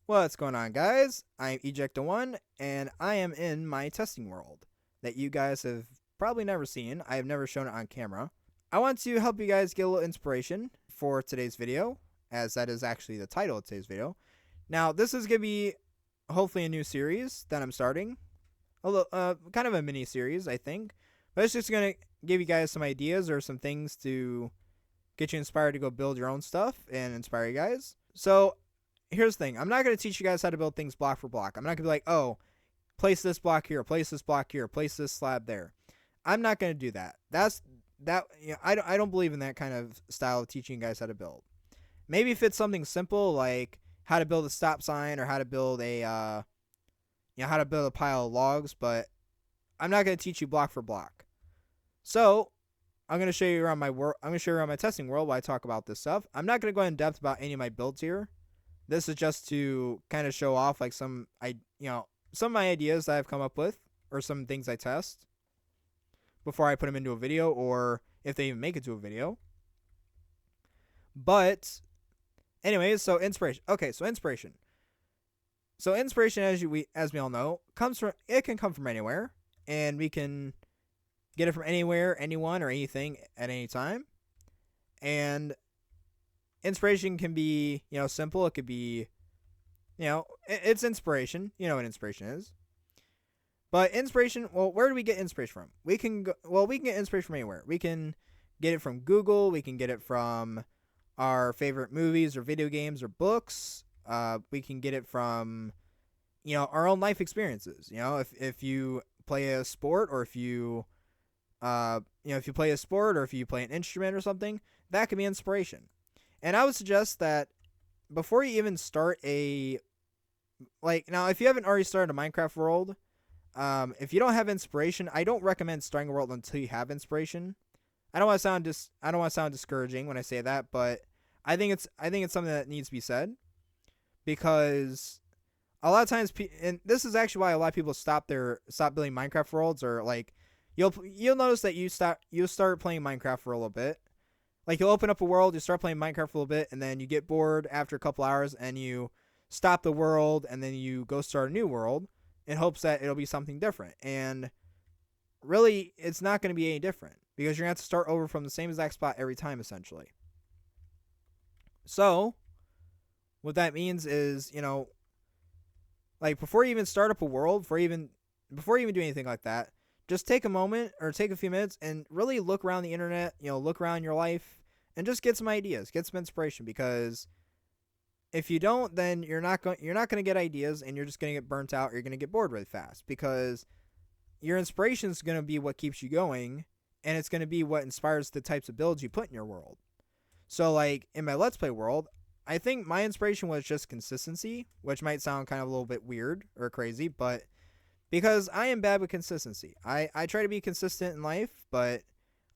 What's going on, guys? I'm Ejecta1, and I am in my testing world that you guys have probably never seen. I have never shown it on camera. I want to help you guys get a little inspiration for today's video, as that is actually the title of today's video. Now, this is going to be hopefully a new series that I'm starting. A little, kind of a mini series, I think. But it's just going to give you guys some ideas or some things to get you inspired to go build your own stuff and inspire you guys. So, here's the thing. I'm not going to teach you guys how to build things block for block. I'm not going to be like, oh, place this block here, place this block here, place this slab there. I'm not going to do that. I don't believe in that kind of style of teaching you guys how to build. Maybe if it's something simple like how to build a stop sign or how to build a pile of logs, but I'm not going to teach you block for block. So I'm going to show you around my world. I'm going to show you around my testing world while I talk about this stuff. I'm not going to go in depth about any of my builds here. This is just to kind of show off like some of my ideas that I've come up with or some things I test before I put them into a video, or if they even make it to a video. But anyways, so inspiration. Okay, so inspiration. So inspiration, as we all know, can come from anywhere, and we can get it from anywhere, anyone, or anything at any time. And inspiration can be, simple. It could be, it's inspiration. You know what inspiration is. But inspiration, well, where do we get inspiration from? We can get inspiration from anywhere. We can get it from Google. We can get it from our favorite movies or video games or books. We can get it from, our own life experiences. If you play a sport, or if you play a sport, or if you play an instrument or something, that can be inspiration. And I would suggest that before you even start if you haven't already started a Minecraft world, if you don't have inspiration, I don't recommend starting a world until you have inspiration. I don't want to sound discouraging when I say that, but I think it's something that needs to be said, because a lot of times, and this is actually why a lot of people stop building Minecraft worlds, or like you'll notice that you start playing Minecraft for a little bit. Like, you'll open up a world, you start playing Minecraft for a little bit, and then you get bored after a couple hours, and you stop the world, and then you go start a new world in hopes that it'll be something different. And really, it's not going to be any different, because you're going to have to start over from the same exact spot every time, essentially. So, what that means is, like, before you even start up a world, before you even do anything like that, just take a moment or take a few minutes and really look around the internet, look around your life, and just get some ideas, get some inspiration, because if you don't, then you're not going to get ideas, and you're just going to get burnt out. You're going to get bored really fast, because your inspiration is going to be what keeps you going, and it's going to be what inspires the types of builds you put in your world. So, like, in my Let's Play world, I think my inspiration was just consistency, which might sound kind of a little bit weird or crazy, but because I am bad with consistency. I try to be consistent in life, but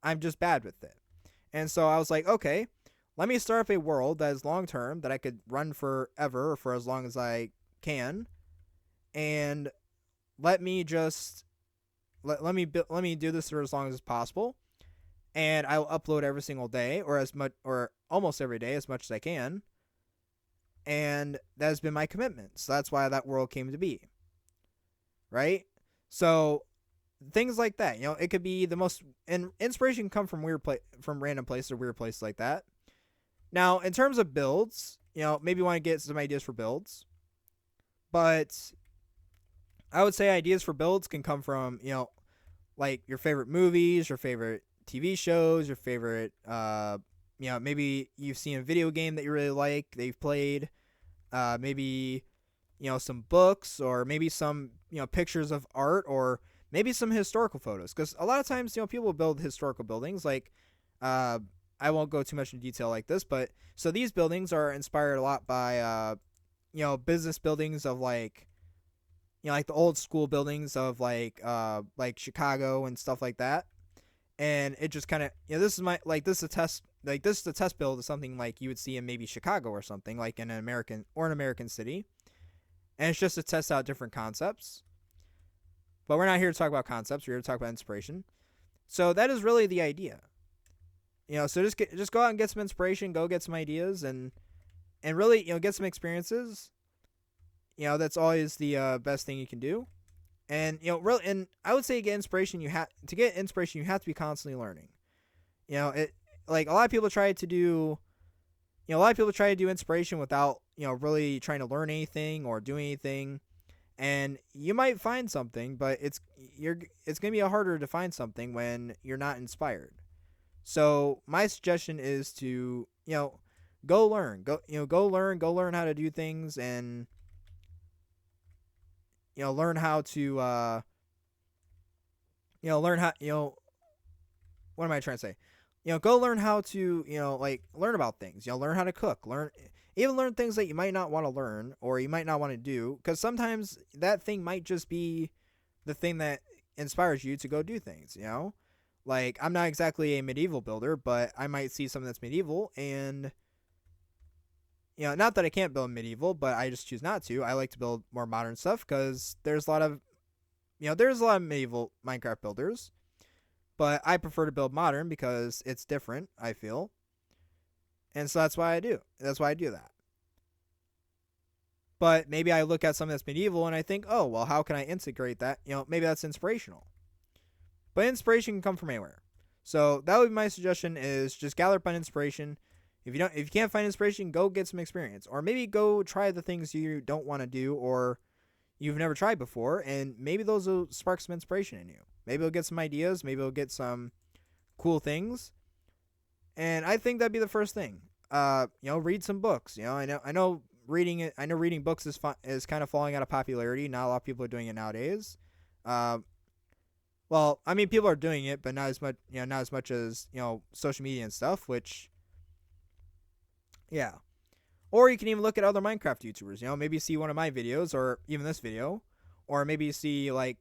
I'm just bad with it. And so I was like, okay, let me start up a world that is long term, that I could run forever, or for as long as I can, and let me do this for as long as possible, and I'll upload every single day, or almost every day, as much as I can. And that has been my commitment. So that's why that world came to be. Right? So things like that, it could be the most, and inspiration can come from from random places or weird places like that. Now, in terms of builds, maybe you want to get some ideas for builds, but I would say ideas for builds can come from, like your favorite movies, your favorite TV shows, your favorite, maybe you've seen a video game that you really like, that you've played, maybe, some books, or maybe some, pictures of art, or maybe some historical photos. Because a lot of times, people build historical buildings. Like, I won't go too much in detail like this, but so these buildings are inspired a lot by, business buildings of like the old school buildings of like Chicago and stuff like that. And it just kind of, this is a test build of something like you would see in maybe Chicago or something, like in an American city. And it's just to test out different concepts. But we're not here to talk about concepts. We're here to talk about inspiration. So that is really the idea. So just go out and get some inspiration, go get some ideas, and really, get some experiences. that's always the best thing you can do. And really, and I would say to get inspiration, you have to be constantly learning. It like a lot of people try to do. A lot of people try to do inspiration without really trying to learn anything or do anything, and you might find something, but it's gonna be harder to find something when you're not inspired. So my suggestion is to go learn, go learn how to do things, and learn how to learn how what am I trying to say? Go learn how to like learn about things. Learn how to cook. Learn things that you might not want to learn or you might not want to do, because sometimes that thing might just be the thing that inspires you to go do things. Like, I'm not exactly a medieval builder, but I might see something that's medieval, and not that I can't build medieval, but I just choose not to. I like to build more modern stuff because there's a lot of medieval Minecraft builders, but I prefer to build modern because it's different, I feel. And so that's why I do. That's why I do that. But maybe I look at something that's medieval and I think, oh, well, how can I integrate that? Maybe that's inspirational. But inspiration can come from anywhere. So that would be my suggestion: is just gather up on inspiration. If you can't find inspiration, go get some experience, or maybe go try the things you don't want to do or you've never tried before, and maybe those will spark some inspiration in you. Maybe you'll get some ideas. Maybe you'll get some cool things. And I think that'd be the first thing. Read some books. I know reading books is kind of falling out of popularity. Not a lot of people are doing it nowadays. Well, I mean, people are doing it, but not as much. Not as much as social media and stuff. Which, yeah. Or you can even look at other Minecraft YouTubers. Maybe see one of my videos, or even this video, or maybe see like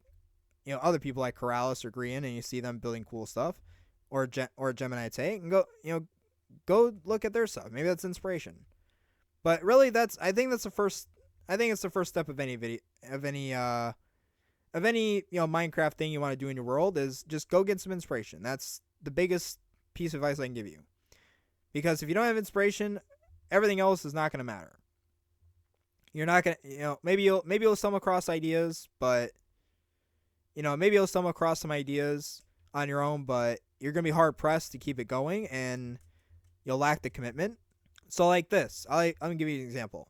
other people like Corrales or Green, and you see them building cool stuff, or Gemini Tay, and go look at their stuff. Maybe that's inspiration. But really, I think it's the first step of any video of any Minecraft thing you want to do in your world, is just go get some inspiration. That's the biggest piece of advice I can give you. Because if you don't have inspiration, everything else is not going to matter. You're not going to, maybe you'll stumble across ideas, but maybe you'll stumble across some ideas on your own, but you're going to be hard pressed to keep it going, and you'll lack the commitment. So like this, I'm going to give you an example.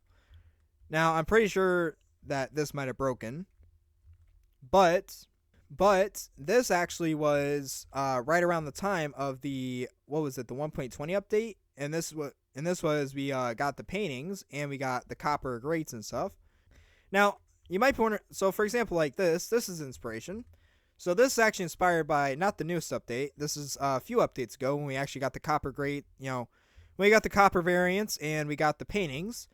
Now, I'm pretty sure that this might have broken, but this actually was right around the time of the 1.20 update, and this was we got the paintings and we got the copper grates and stuff. Now, you might be wondering, so for example, like this is inspiration. So this is actually inspired by not the newest update. This is a few updates ago when we actually got the copper grate, when we got the copper variants and we got the paintings.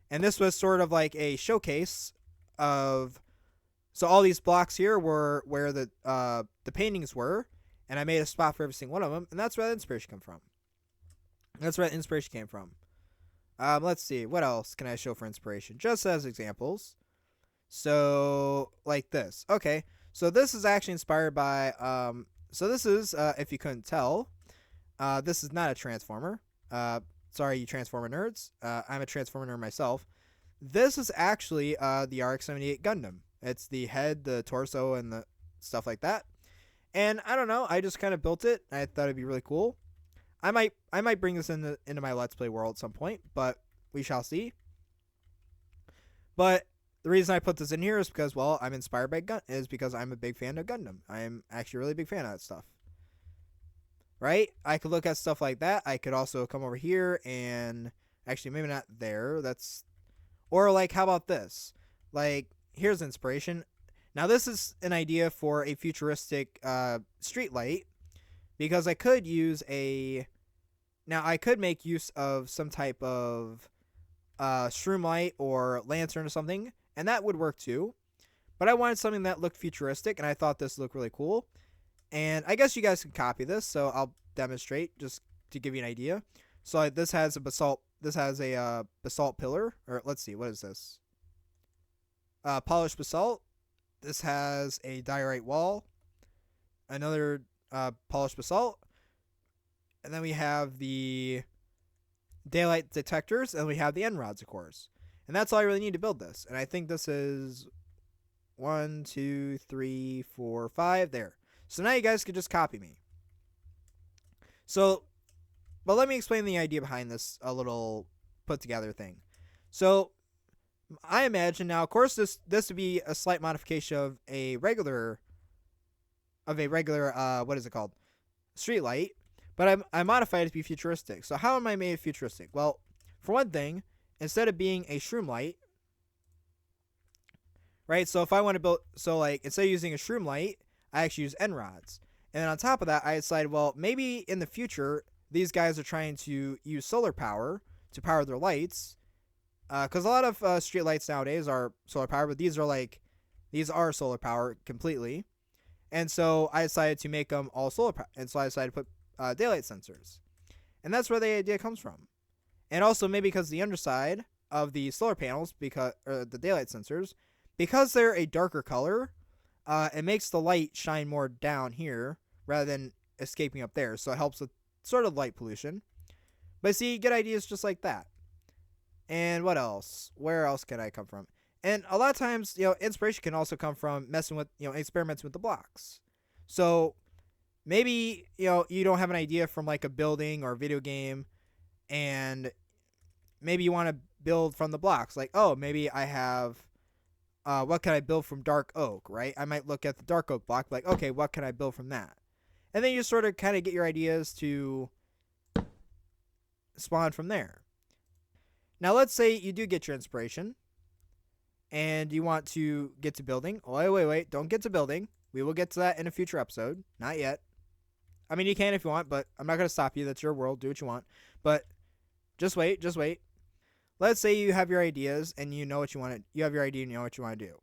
And this was sort of like a showcase of, so all these blocks here were where the paintings were, and I made a spot for every single one of them, and that's where that inspiration came from. Let's see, what else can I show for inspiration? Just as examples. So, like this. Okay, so this is actually inspired by, so this is, if you couldn't tell, this is not a Transformer. Sorry, you Transformer nerds. I'm a Transformer nerd myself. This is actually the RX-78 Gundam. It's the head, the torso, and the stuff like that. And I don't know, I just kind of built it. I thought it'd be really cool. I might bring this into my Let's Play world at some point, but we shall see. But the reason I put this in here is because, well, I'm inspired by because I'm a big fan of Gundam. I'm actually a really big fan of that stuff. Right? I could look at stuff like that. I could also come over here and actually maybe not there. Or like, how about this? Like, here's inspiration. Now this is an idea for a futuristic street light, because I could make use of some type of shroom light or lantern or something, and that would work too. But I wanted something that looked futuristic, and I thought this looked really cool. And I guess you guys can copy this, so I'll demonstrate just to give you an idea. So this has a basalt pillar, or let's see, what is this? Polished basalt. This has a diorite wall, another polished basalt, and then we have the daylight detectors, and we have the end rods, of course. And that's all I really need to build this. And I think this is 1, 2, 3, 4, 5. There. So now you guys can just copy me. So, but let me explain the idea behind this a little put together thing. So I imagine now, of course, this would be a slight modification of a regular what is it called, street light, but I modified it to be futuristic. So how am I made futuristic? Well, for one thing, instead of being a shroom light, right? So if I want to build, so like instead of using a shroom light, I actually use end rods. And then on top of that, I decided, well, maybe in the future these guys are trying to use solar power to power their lights, because a lot of street lights nowadays are solar power, but these are solar power completely. And so I decided to make them all solar power, and so I decided to put daylight sensors, and that's where the idea comes from. And also maybe because the underside of the solar panels, because the daylight sensors, because they're a darker color, it makes the light shine more down here rather than escaping up there. So it helps with sort of light pollution. But see, you get ideas just like that. And what else? Where else can I come from? And a lot of times, inspiration can also come from messing with, experimenting with the blocks. So maybe, you don't have an idea from like a building or a video game, and maybe you want to build from the blocks. Like, oh, maybe I have, what can I build from dark oak, right? I might look at the dark oak block, like, okay, what can I build from that? And then you sort of kind of get your ideas to spawn from there. Now, let's say you do get your inspiration, and you want to get to building. Oh, wait. Don't get to building. We will get to that in a future episode. Not yet. I mean, you can if you want, but I'm not going to stop you. That's your world. Do what you want. But just wait. Let's say you have your ideas, and you know what you want to. You have your idea, and you know what you want to do.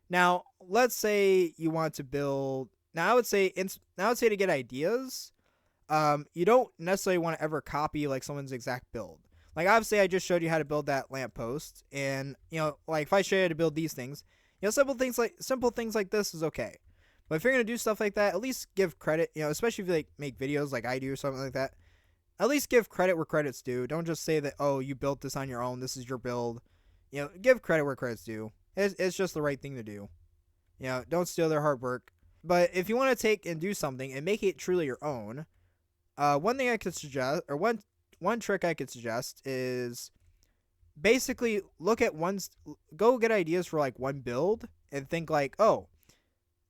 Now, let's say you want to build. Now, I would say to get ideas, you don't necessarily want to ever copy like someone's exact build. Like, obviously, I just showed you how to build that lamppost, and like if I show you how to build these things, simple things like this is okay. But if you're gonna do stuff like that, at least give credit. Especially if you like make videos like I do or something like that. At least give credit where credit's due. Don't just say that, oh, you built this on your own. This is your build. Give credit where credit's due. It's just the right thing to do. Don't steal their hard work. But if you want to take and do something and make it truly your own, one thing I could suggest, or one trick I could suggest is basically go get ideas for like one build and think like, oh,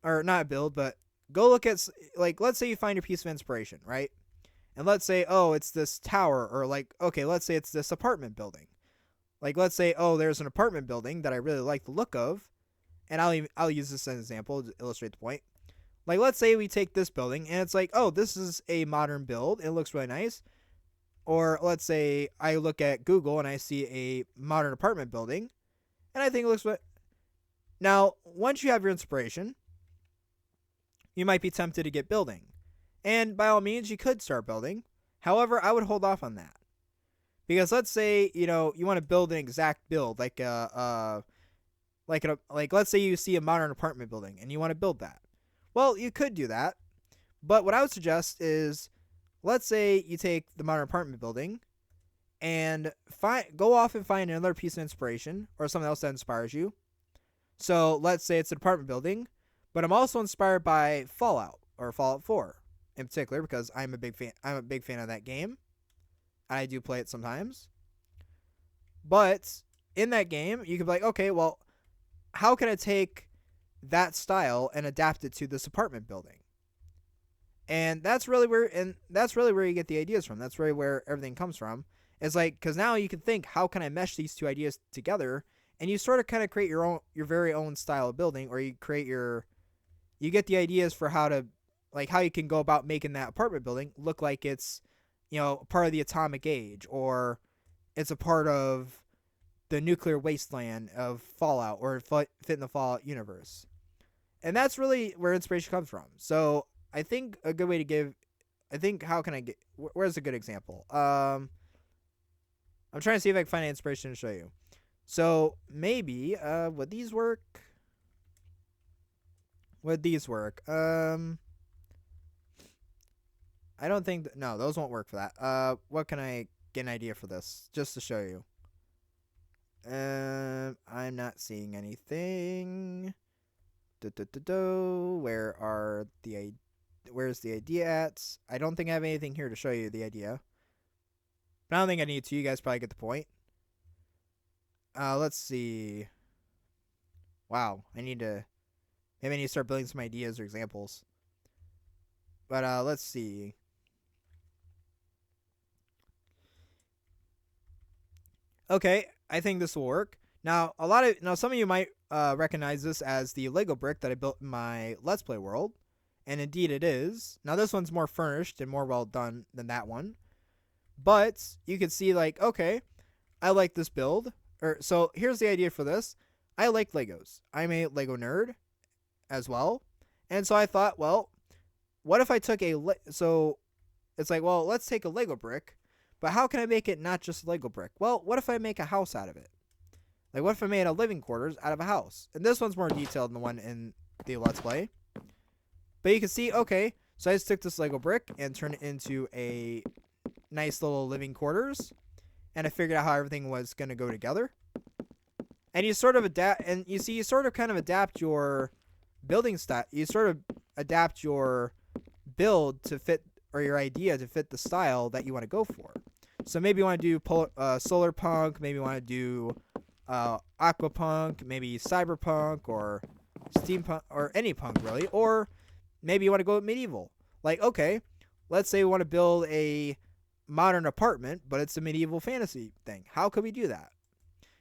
or not build, but go look at, like, let's say you find your piece of inspiration, right? And let's say, oh, it's this tower, or like, okay, let's say it's this apartment building. Like, let's say, oh, there's an apartment building that I really like the look of, and I'll use this as an example to illustrate the point. Like, let's say we take this building, and it's like, oh, this is a modern build. It looks really nice. Or let's say I look at Google and I see a modern apartment building, and I think it looks what. Now, once you have your inspiration, you might be tempted to get building. And by all means, you could start building. However, I would hold off on that. Because let's say, you want to build an exact build, like let's say you see a modern apartment building and you want to build that. Well, you could do that. But what I would suggest is, let's say you take the modern apartment building and go off and find another piece of inspiration or something else that inspires you. So let's say it's an apartment building, but I'm also inspired by Fallout or Fallout 4 in particular, because I'm a big fan of that game. I do play it sometimes. But in that game, you could be like, okay, well, how can I take that style and adapt it to this apartment building? And that's really where you get the ideas from. That's really where everything comes from. It's like, because now you can think, how can I mesh these two ideas together? And you sort of kind of create your very own style of building, or you get the ideas for how you can go about making that apartment building look like it's, part of the atomic age, or it's a part of the nuclear wasteland of Fallout, or fit in the Fallout universe. And that's really where inspiration comes from. So I think a good way to give, where's a good example? I'm trying to see if I can find an inspiration to show you. So maybe, would these work? I don't think, no, those won't work for that. What can I get an idea for this, just to show you? I'm not seeing anything. Where's the idea at? I don't think I have anything here to show you the idea. But I don't think I need to. You guys probably get the point. Let's see. Wow, maybe I need to start building some ideas or examples. But let's see. Okay, I think this will work. Now, some of you might recognize this as the Lego brick that I built in my Let's Play world, and indeed it is. Now, this one's more furnished and more well done than that one, but you can see, like, okay, I like this build. So here's the idea for this. I like Legos. I'm a Lego nerd as well, and so I thought, well, what if I took so it's like, well, let's take a Lego brick. But how can I make it not just a Lego brick? Well, what if I make a house out of it? Like, what if I made a living quarters out of a house? And this one's more detailed than the one in the Let's Play. But you can see, okay, so I just took this Lego brick and turned it into a nice little living quarters. And I figured out how everything was going to go together. And you sort of adapt, and you see, you sort of kind of adapt your building style. You sort of adapt your build to fit, or your idea to fit the style that you want to go for. So maybe you want to do solar punk, maybe you want to do aquapunk, maybe cyberpunk or steampunk, or any punk really, or maybe you want to go with medieval. Like, okay, let's say we want to build a modern apartment, but it's a medieval fantasy thing. How could we do that?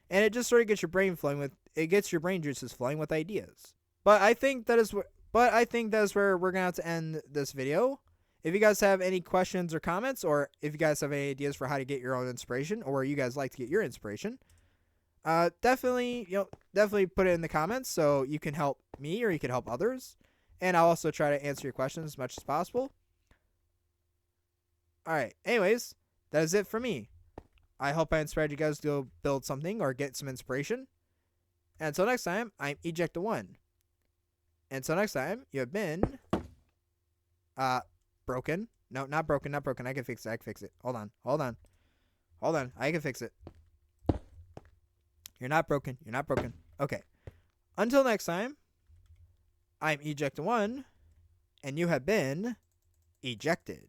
And it just sort of gets your brain juices flowing with ideas. But I think that is where we're gonna have to end this video. If you guys have any questions or comments, or if you guys have any ideas for how to get your own inspiration, or where you guys like to get your inspiration, definitely put it in the comments so you can help me or you can help others. And I'll also try to answer your questions as much as possible. Alright, anyways, that is it for me. I hope I inspired you guys to go build something or get some inspiration. And until next time, I'm Eject1. Until next time, you have been broken. No, not broken. I can fix it. Hold on. I can fix it. You're not broken. Okay. Until next time, I'm Eject1, and you have been ejected.